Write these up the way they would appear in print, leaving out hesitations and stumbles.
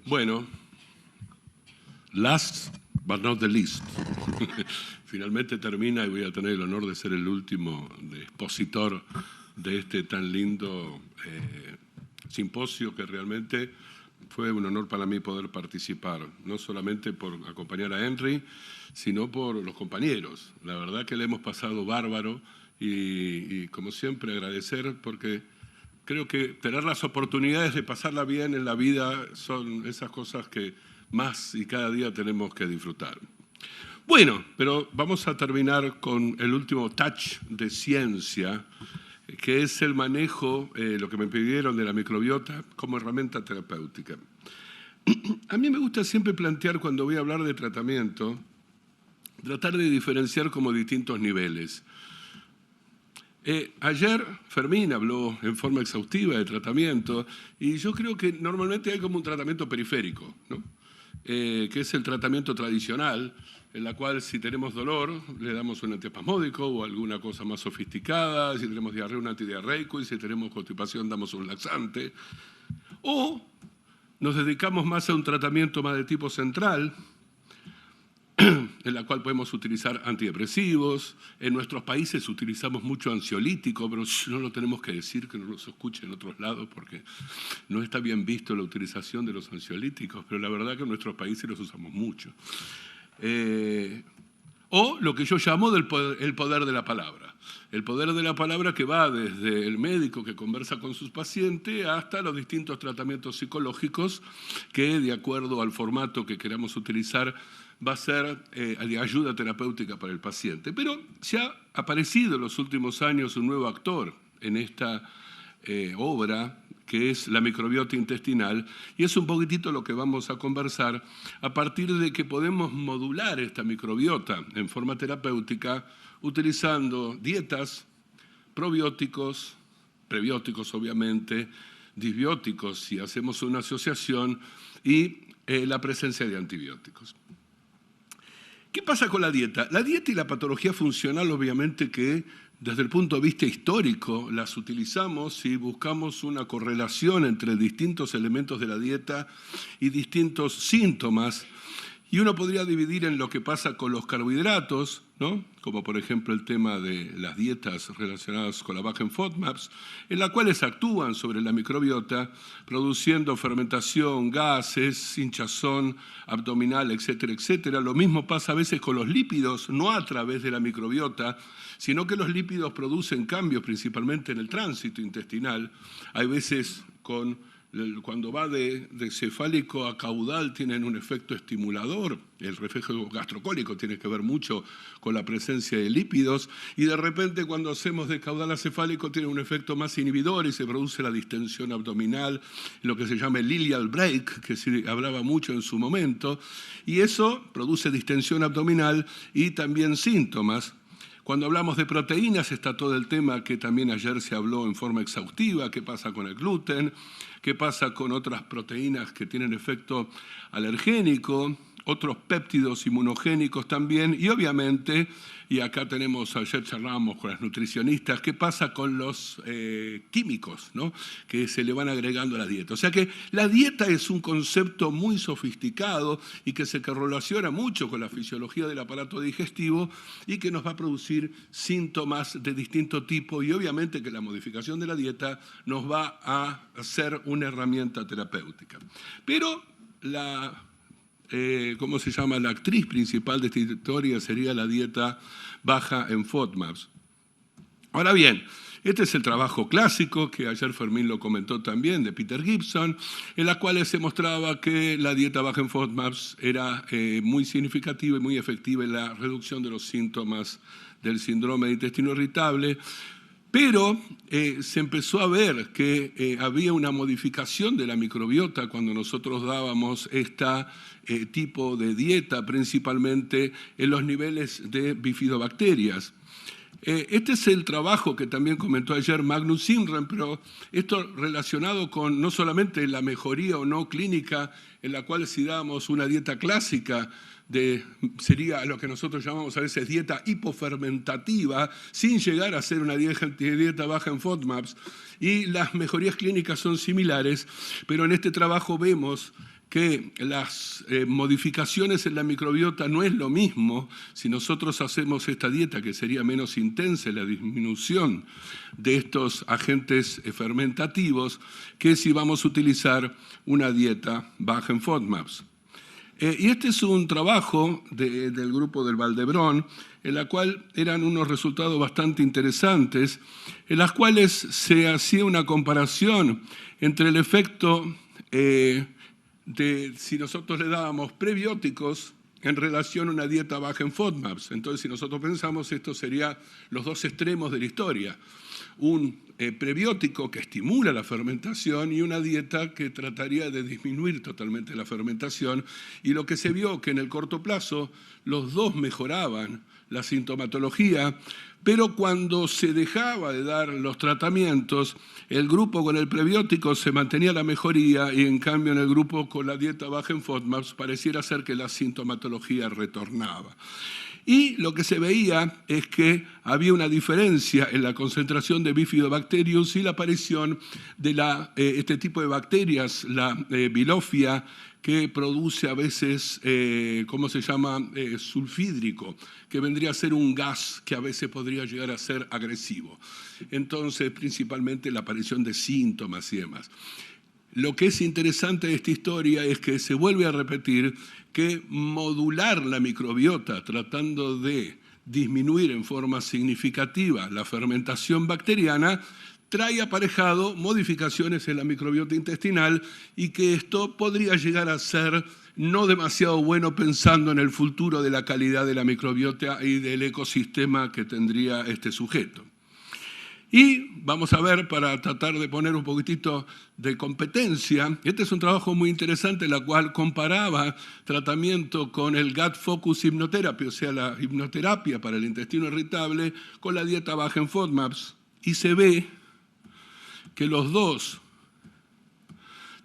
Bueno, last but not the least. Finalmente termina y voy a tener el honor de ser el último expositor de este tan lindo simposio que realmente fue un honor para mí poder participar, no solamente por acompañar a Henry, sino por los compañeros. La verdad que le hemos pasado bárbaro y como siempre agradecer porque creo que tener las oportunidades de pasarla bien en la vida son esas cosas que más y cada día tenemos que disfrutar. Bueno, pero vamos a terminar con el último touch de ciencia, que es el manejo, lo que me pidieron de la microbiota como herramienta terapéutica. A mí me gusta siempre plantear cuando voy a hablar de tratamiento, tratar de diferenciar como distintos niveles. Ayer Fermín habló en forma exhaustiva de tratamiento y yo creo que normalmente hay como un tratamiento periférico, ¿no? Que es el tratamiento tradicional, en la cual si tenemos dolor le damos un antiespasmódico o alguna cosa más sofisticada, si tenemos diarrea un antidiarreico y si tenemos constipación damos un laxante. O nos dedicamos más a un tratamiento más de tipo central, en la cual podemos utilizar antidepresivos. En nuestros países utilizamos mucho ansiolítico, pero no lo tenemos que decir, que no nos escuchen en otros lados, porque no está bien visto la utilización de los ansiolíticos, pero la verdad que en nuestros países los usamos mucho. O lo que yo llamo el poder de la palabra. El poder de la palabra que va desde el médico que conversa con sus pacientes hasta los distintos tratamientos psicológicos que, de acuerdo al formato que queramos utilizar, va a ser de ayuda terapéutica para el paciente. Pero se ha aparecido en los últimos años un nuevo actor en esta obra, que es la microbiota intestinal, y es un poquitito lo que vamos a conversar a partir de que podemos modular esta microbiota en forma terapéutica utilizando dietas, probióticos, prebióticos obviamente, disbióticos si hacemos una asociación y la presencia de antibióticos. ¿Qué pasa con la dieta? La dieta y la patología funcional obviamente que desde el punto de vista histórico las utilizamos si buscamos una correlación entre distintos elementos de la dieta y distintos síntomas. Y uno podría dividir en lo que pasa con los carbohidratos, ¿no? Como por ejemplo el tema de las dietas relacionadas con la baja en FODMAPs, en las cuales actúan sobre la microbiota, produciendo fermentación, gases, hinchazón abdominal, etcétera, etcétera. Lo mismo pasa a veces con los lípidos, no a través de la microbiota, sino que los lípidos producen cambios principalmente en el tránsito intestinal. Hay veces cuando va de cefálico a caudal tienen un efecto estimulador, el reflejo gastrocólico tiene que ver mucho con la presencia de lípidos, y de repente cuando hacemos de caudal a cefálico tiene un efecto más inhibidor y se produce la distensión abdominal, lo que se llama el ileal break, que se hablaba mucho en su momento, y eso produce distensión abdominal y también síntomas. Cuando hablamos de proteínas está todo el tema que también ayer se habló en forma exhaustiva, qué pasa con el gluten, qué pasa con otras proteínas que tienen efecto alergénico, otros péptidos inmunogénicos también, y obviamente, y acá ayer charlábamos con las nutricionistas, qué pasa con los químicos, ¿no? Que se le van agregando a la dieta. O sea que la dieta es un concepto muy sofisticado y que se correlaciona mucho con la fisiología del aparato digestivo y que nos va a producir síntomas de distinto tipo, y obviamente que la modificación de la dieta nos va a ser una herramienta terapéutica. Pero ¿cómo se llama? La actriz principal de esta historia sería la dieta baja en FODMAPs. Ahora bien, este es el trabajo clásico, que ayer Fermín lo comentó también, de Peter Gibson, en la cual se mostraba que la dieta baja en FODMAPs era muy significativa y muy efectiva en la reducción de los síntomas del síndrome de intestino irritable. Pero se empezó a ver que había una modificación de la microbiota cuando nosotros dábamos este tipo de dieta, principalmente en los niveles de bifidobacterias. Este es el trabajo que también comentó ayer Magnus Simren, pero esto relacionado con no solamente la mejoría o no clínica, en la cual si damos una dieta clásica, sería lo que nosotros llamamos a veces dieta hipofermentativa, sin llegar a ser una dieta baja en FODMAPs, y las mejorías clínicas son similares, pero en este trabajo vemos que las modificaciones en la microbiota no es lo mismo si nosotros hacemos esta dieta, que sería menos intensa la disminución de estos agentes fermentativos, que si vamos a utilizar una dieta baja en FODMAPs. Y este es un trabajo del grupo del Valdebrón, en la cual eran unos resultados bastante interesantes, en las cuales se hacía una comparación entre el efecto de si nosotros le dábamos prebióticos en relación a una dieta baja en FODMAPs. Entonces, si nosotros pensamos, esto sería los dos extremos de la historia. Un prebiótico que estimula la fermentación y una dieta que trataría de disminuir totalmente la fermentación. Y lo que se vio que en el corto plazo los dos mejoraban la sintomatología, pero cuando se dejaba de dar los tratamientos, el grupo con el prebiótico se mantenía la mejoría y en cambio en el grupo con la dieta baja en FODMAPs pareciera ser que la sintomatología retornaba. Y lo que se veía es que había una diferencia en la concentración de Bifidobacterius y la aparición de este tipo de bacterias, la bilofia, que produce a veces, ¿cómo se llama?, sulfídrico, que vendría a ser un gas que a veces podría llegar a ser agresivo. Entonces, principalmente la aparición de síntomas y demás. Lo que es interesante de esta historia es que se vuelve a repetir que modular la microbiota tratando de disminuir en forma significativa la fermentación bacteriana trae aparejado modificaciones en la microbiota intestinal y que esto podría llegar a ser no demasiado bueno pensando en el futuro de la calidad de la microbiota y del ecosistema que tendría este sujeto. Y vamos a ver, para tratar de poner un poquitito de competencia, este es un trabajo muy interesante, en el cual comparaba tratamiento con el Gut Focus Hypnotherapy, o sea, la hipnoterapia para el intestino irritable, con la dieta baja en FODMAPs. Y se ve que los dos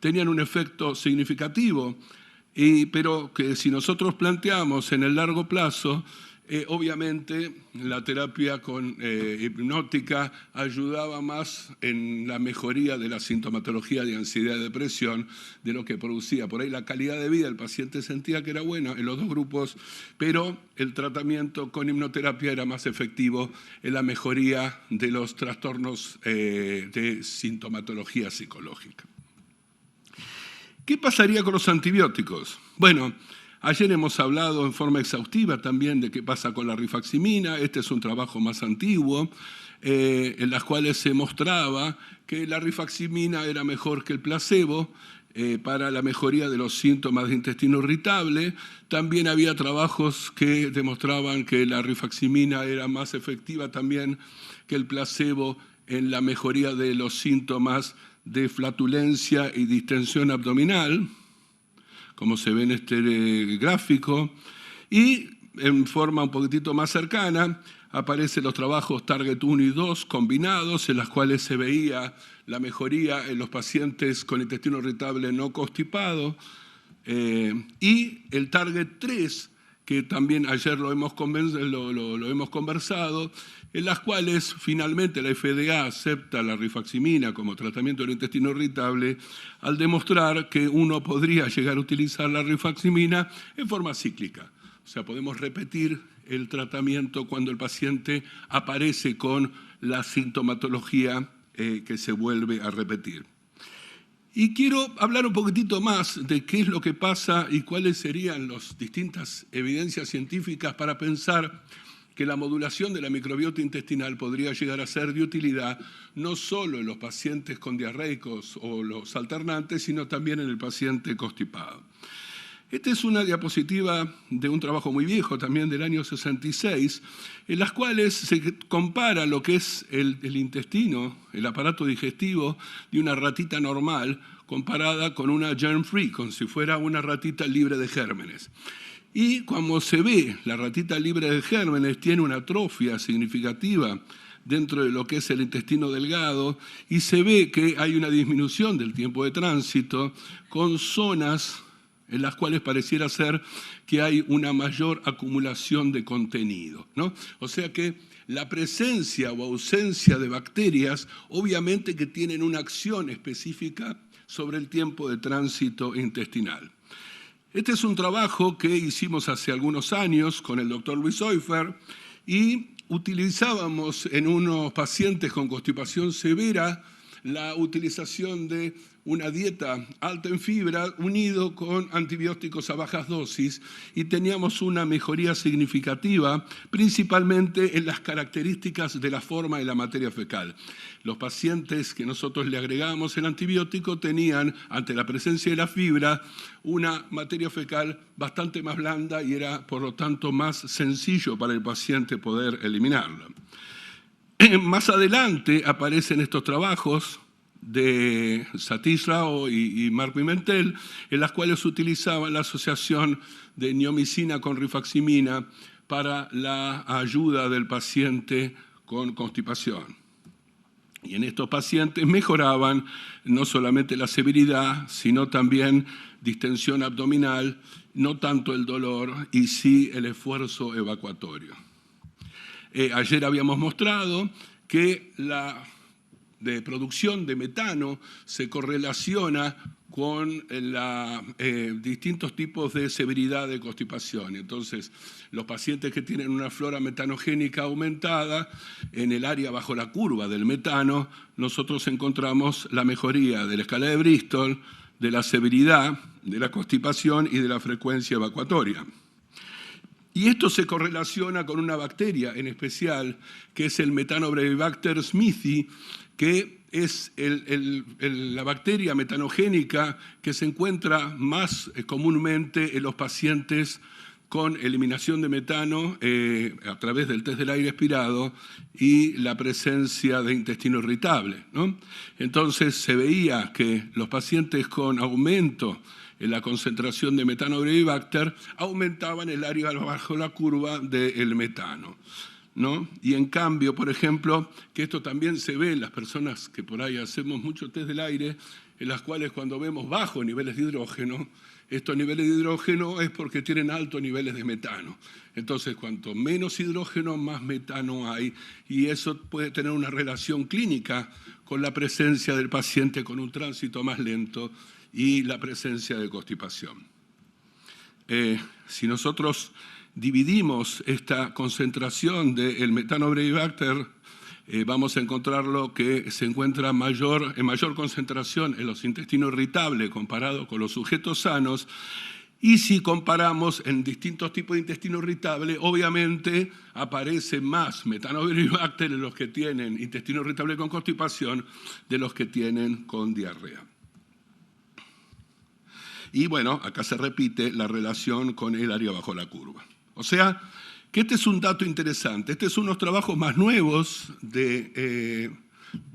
tenían un efecto significativo, pero que si nosotros planteamos en el largo plazo, obviamente la terapia hipnótica ayudaba más en la mejoría de la sintomatología de ansiedad y depresión de lo que producía. Por ahí la calidad de vida del paciente sentía que era buena en los dos grupos, pero el tratamiento con hipnoterapia era más efectivo en la mejoría de los trastornos de sintomatología psicológica. ¿Qué pasaría con los antibióticos? Bueno, ayer hemos hablado en forma exhaustiva también de qué pasa con la rifaximina. Este es un trabajo más antiguo, en las cuales se mostraba que la rifaximina era mejor que el placebo para la mejoría de los síntomas de intestino irritable. También había trabajos que demostraban que la rifaximina era más efectiva también que el placebo en la mejoría de los síntomas de flatulencia y distensión abdominal, como se ve en este gráfico, y en forma un poquitito más cercana aparecen los trabajos Target 1 y 2 combinados, en los cuales se veía la mejoría en los pacientes con intestino irritable no constipado, y el Target 3, que también ayer lo hemos conversado, en las cuales finalmente la FDA acepta la rifaximina como tratamiento del intestino irritable al demostrar que uno podría llegar a utilizar la rifaximina en forma cíclica. O sea, podemos repetir el tratamiento cuando el paciente aparece con la sintomatología que se vuelve a repetir. Y quiero hablar un poquitito más de qué es lo que pasa y cuáles serían las distintas evidencias científicas para pensar que la modulación de la microbiota intestinal podría llegar a ser de utilidad no solo en los pacientes con diarreicos o los alternantes, sino también en el paciente constipado. Esta es una diapositiva de un trabajo muy viejo, también del año 66, en las cuales se compara lo que es el intestino, el aparato digestivo de una ratita normal comparada con una germ-free, como si fuera una ratita libre de gérmenes. Y como se ve, la ratita libre de gérmenes tiene una atrofia significativa dentro de lo que es el intestino delgado y se ve que hay una disminución del tiempo de tránsito con zonas en las cuales pareciera ser que hay una mayor acumulación de contenido, ¿no? O sea que la presencia o ausencia de bacterias obviamente que tienen una acción específica sobre el tiempo de tránsito intestinal. Este es un trabajo que hicimos hace algunos años con el doctor Luis Oifer y utilizábamos en unos pacientes con constipación severa la utilización de una dieta alta en fibra unido con antibióticos a bajas dosis y teníamos una mejoría significativa, principalmente en las características de la forma de la materia fecal. Los pacientes que nosotros le agregábamos el antibiótico tenían, ante la presencia de la fibra, una materia fecal bastante más blanda y era, por lo tanto, más sencillo para el paciente poder eliminarla. Más adelante aparecen estos trabajos de Satish Rao y Mark Pimentel, en las cuales utilizaban la asociación de neomicina con rifaximina para la ayuda del paciente con constipación. Y en estos pacientes mejoraban no solamente la severidad, sino también distensión abdominal, no tanto el dolor y sí el esfuerzo evacuatorio. Ayer habíamos mostrado que la producción de metano se correlaciona con distintos tipos de severidad de constipación. Entonces, los pacientes que tienen una flora metanogénica aumentada, en el área bajo la curva del metano, nosotros encontramos la mejoría de la escala de Bristol, de la severidad, de la constipación y de la frecuencia evacuatoria. Y esto se correlaciona con una bacteria en especial, que es el Methanobrevibacter smithii, que es la bacteria metanogénica que se encuentra más comúnmente en los pacientes con eliminación de metano a través del test del aire expirado y la presencia de intestino irritable, ¿no? Entonces se veía que los pacientes con aumento en la concentración de Methanobrevibacter aumentaban el área bajo la curva del metano, ¿no? Y en cambio, por ejemplo, que esto también se ve en las personas que por ahí hacemos mucho test del aire, en las cuales cuando vemos bajos niveles de hidrógeno, estos niveles de hidrógeno es porque tienen altos niveles de metano. Entonces, cuanto menos hidrógeno, más metano hay, y eso puede tener una relación clínica con la presencia del paciente con un tránsito más lento y la presencia de constipación. Si nosotros dividimos esta concentración del Methanobrevibacter, vamos a encontrarlo que se encuentra en mayor concentración en los intestinos irritables comparado con los sujetos sanos. Y si comparamos en distintos tipos de intestino irritable, obviamente aparece más Methanobrevibacter en los que tienen intestino irritable con constipación de los que tienen con diarrea. Y bueno, acá se repite la relación con el área bajo la curva. O sea, que este es un dato interesante. Este es unos trabajos más nuevos de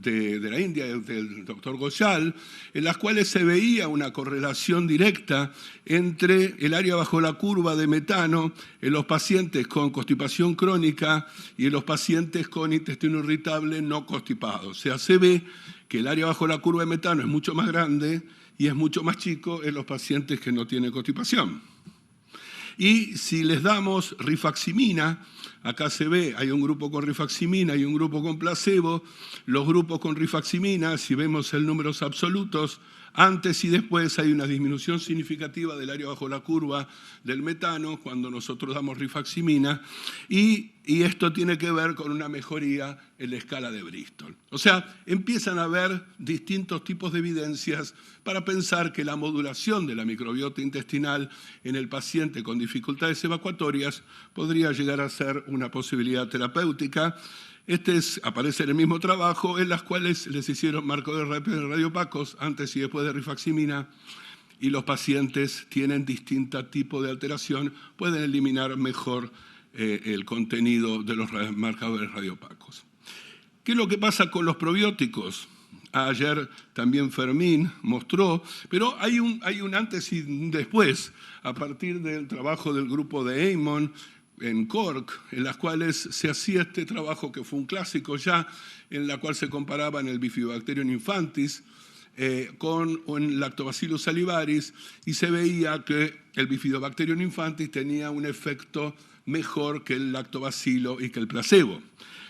la India, del doctor Ghoshal, en las cuales se veía una correlación directa entre el área bajo la curva de metano en los pacientes con constipación crónica y en los pacientes con intestino irritable no constipado. O sea, se ve que el área bajo la curva de metano es mucho más grande y es mucho más chico en los pacientes que no tienen constipación. Y si les damos rifaximina, acá se ve, hay un grupo con rifaximina y un grupo con placebo. Los grupos con rifaximina, si vemos el números absolutos, antes y después hay una disminución significativa del área bajo la curva del metano cuando nosotros damos rifaximina y esto tiene que ver con una mejoría en la escala de Bristol. O sea, empiezan a haber distintos tipos de evidencias para pensar que la modulación de la microbiota intestinal en el paciente con dificultades evacuatorias podría llegar a ser una posibilidad terapéutica. Aparece en el mismo trabajo, en las cuales les hicieron marcos de radiopacos antes y después de rifaximina, y los pacientes tienen distinto tipo de alteración, pueden eliminar mejor el contenido de los marcadores radiopacos. ¿Qué es lo que pasa con los probióticos? Ayer también Fermín mostró, pero hay un antes y un después, a partir del trabajo del grupo de Eamon, en Cork, en las cuales se hacía este trabajo que fue un clásico ya, en la cual se comparaban el Bifidobacterium infantis con un Lactobacillus salivaris y se veía que el Bifidobacterium infantis tenía un efecto mejor que el lactobacilo y que el placebo.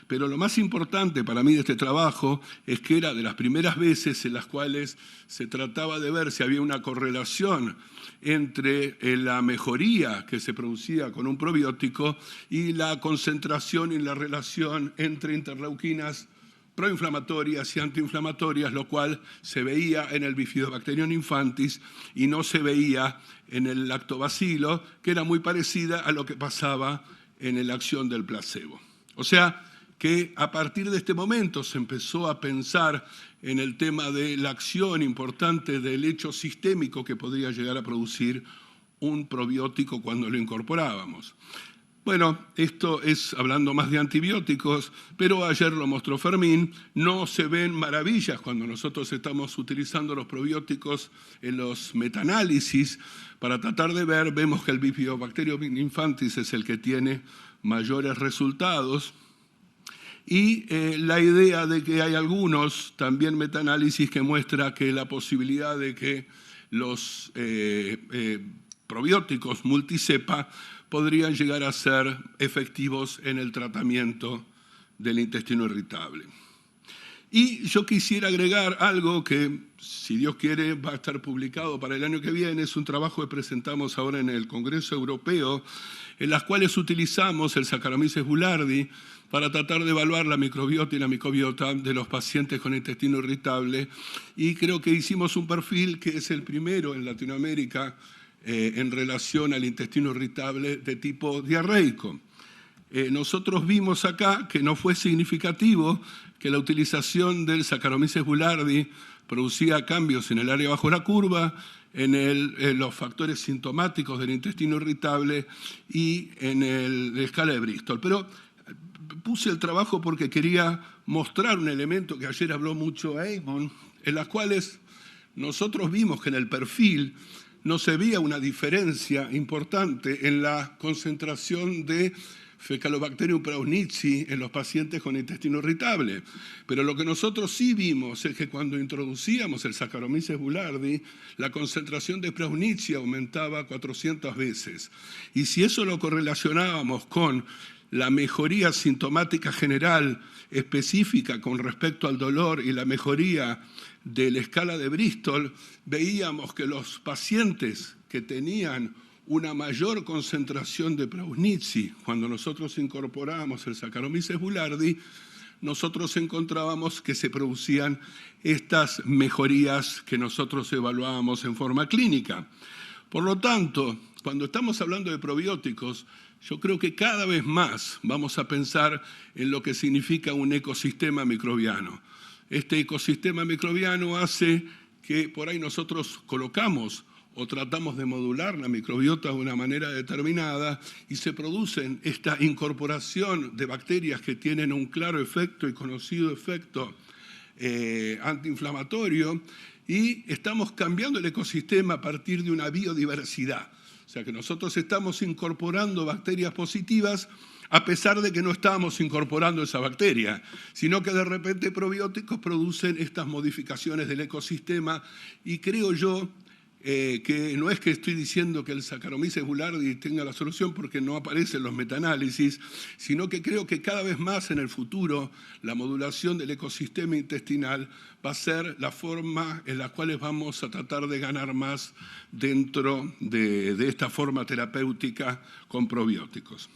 Pero lo más importante para mí de este trabajo es que era de las primeras veces en las cuales se trataba de ver si había una correlación entre la mejoría que se producía con un probiótico y la concentración y la relación entre interleuquinas proinflamatorias y antiinflamatorias, lo cual se veía en el Bifidobacterium infantis y no se veía en el lactobacilo, que era muy parecida a lo que pasaba en la acción del placebo. O sea, que a partir de este momento se empezó a pensar en el tema de la acción importante del hecho sistémico que podría llegar a producir un probiótico cuando lo incorporábamos. Bueno, esto es hablando más de antibióticos, pero ayer lo mostró Fermín, no se ven maravillas cuando nosotros estamos utilizando los probióticos en los metaanálisis para tratar de ver, vemos que el Bifidobacterium infantis es el que tiene mayores resultados. Y la idea de que hay algunos también metaanálisis que muestra que la posibilidad de que los probióticos multicepa podrían llegar a ser efectivos en el tratamiento del intestino irritable. Y yo quisiera agregar algo que, si Dios quiere, va a estar publicado para el año que viene. Es un trabajo que presentamos ahora en el Congreso Europeo, en las cuales utilizamos el Saccharomyces boulardii para tratar de evaluar la microbiota y la micobiota de los pacientes con intestino irritable. Y creo que hicimos un perfil que es el primero en Latinoamérica en relación al intestino irritable de tipo diarreico. Nosotros vimos acá que no fue significativo que la utilización del Saccharomyces boulardii producía cambios en el área bajo la curva, en los factores sintomáticos del intestino irritable y en la escala de Bristol. Pero puse el trabajo porque quería mostrar un elemento que ayer habló mucho Eamon, en las cuales nosotros vimos que en el perfil no se veía una diferencia importante en la concentración de Fecalobacterium prausnitzii en los pacientes con intestino irritable. Pero lo que nosotros sí vimos es que cuando introducíamos el Saccharomyces boulardii, la concentración de prausnitzii aumentaba 400 veces. Y si eso lo correlacionábamos con la mejoría sintomática general específica con respecto al dolor y la mejoría de la escala de Bristol, veíamos que los pacientes que tenían una mayor concentración de prausnitzii, cuando nosotros incorporábamos el Saccharomyces boulardii, nosotros encontrábamos que se producían estas mejorías que nosotros evaluábamos en forma clínica. Por lo tanto, cuando estamos hablando de probióticos, yo creo que cada vez más vamos a pensar en lo que significa un ecosistema microbiano. Este ecosistema microbiano hace que por ahí nosotros colocamos o tratamos de modular la microbiota de una manera determinada y se producen esta incorporación de bacterias que tienen un claro efecto y conocido efecto antiinflamatorio, y estamos cambiando el ecosistema a partir de una biodiversidad. O sea que nosotros estamos incorporando bacterias positivas a pesar de que no estábamos incorporando esa bacteria, sino que de repente probióticos producen estas modificaciones del ecosistema, y creo yo que no es que estoy diciendo que el Saccharomyces boulardii tenga la solución porque no aparece en los metaanálisis, sino que creo que cada vez más en el futuro la modulación del ecosistema intestinal va a ser la forma en la cual vamos a tratar de ganar más dentro de esta forma terapéutica con probióticos.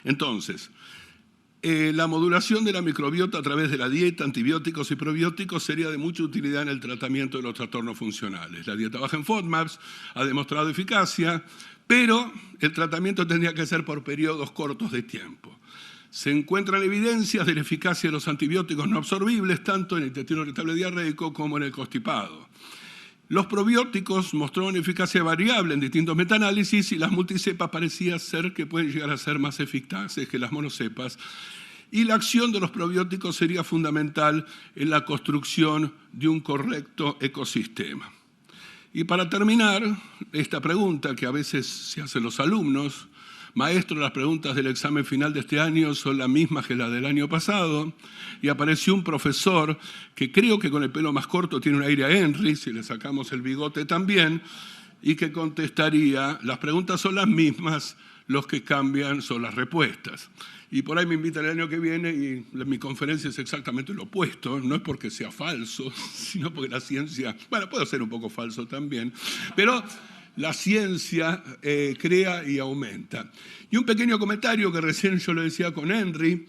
Entonces, la modulación de la microbiota a través de la dieta, antibióticos y probióticos sería de mucha utilidad en el tratamiento de los trastornos funcionales. La dieta baja en FODMAPs ha demostrado eficacia, pero el tratamiento tendría que ser por periodos cortos de tiempo. Se encuentran evidencias de la eficacia de los antibióticos no absorbibles, tanto en el intestino irritable diarreico como en el constipado. Los probióticos mostraron eficacia variable en distintos metaanálisis y las multicepas parecía ser que pueden llegar a ser más eficaces que las monocepas. Y la acción de los probióticos sería fundamental en la construcción de un correcto ecosistema. Y para terminar, esta pregunta que a veces se hacen los alumnos: maestro, las preguntas del examen final de este año son las mismas que las del año pasado. Y apareció un profesor que creo que con el pelo más corto tiene un aire a Henry, si le sacamos el bigote también, y que contestaría, las preguntas son las mismas, los que cambian son las respuestas. Y por ahí me invitan el año que viene y mi conferencia es exactamente lo opuesto, no es porque sea falso, sino porque la ciencia, bueno, puede ser un poco falso también, pero la ciencia crea y aumenta. Y un pequeño comentario que recién yo le decía con Henry,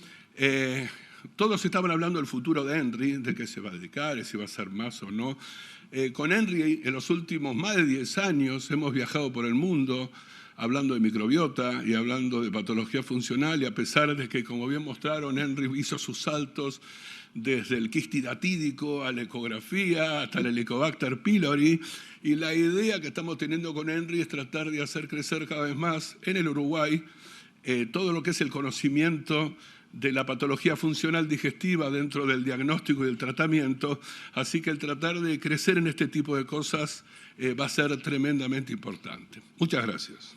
todos estaban hablando del futuro de Henry, de qué se va a dedicar, si va a ser más o no. Con Henry, en los últimos más de 10 años, hemos viajado por el mundo hablando de microbiota y hablando de patología funcional, y a pesar de que, como bien mostraron, Henry hizo sus saltos desde el quiste hidatídico a la ecografía hasta el Helicobacter pylori, y la idea que estamos teniendo con Henry es tratar de hacer crecer cada vez más en el Uruguay todo lo que es el conocimiento de la patología funcional digestiva dentro del diagnóstico y del tratamiento, así que el tratar de crecer en este tipo de cosas va a ser tremendamente importante. Muchas gracias.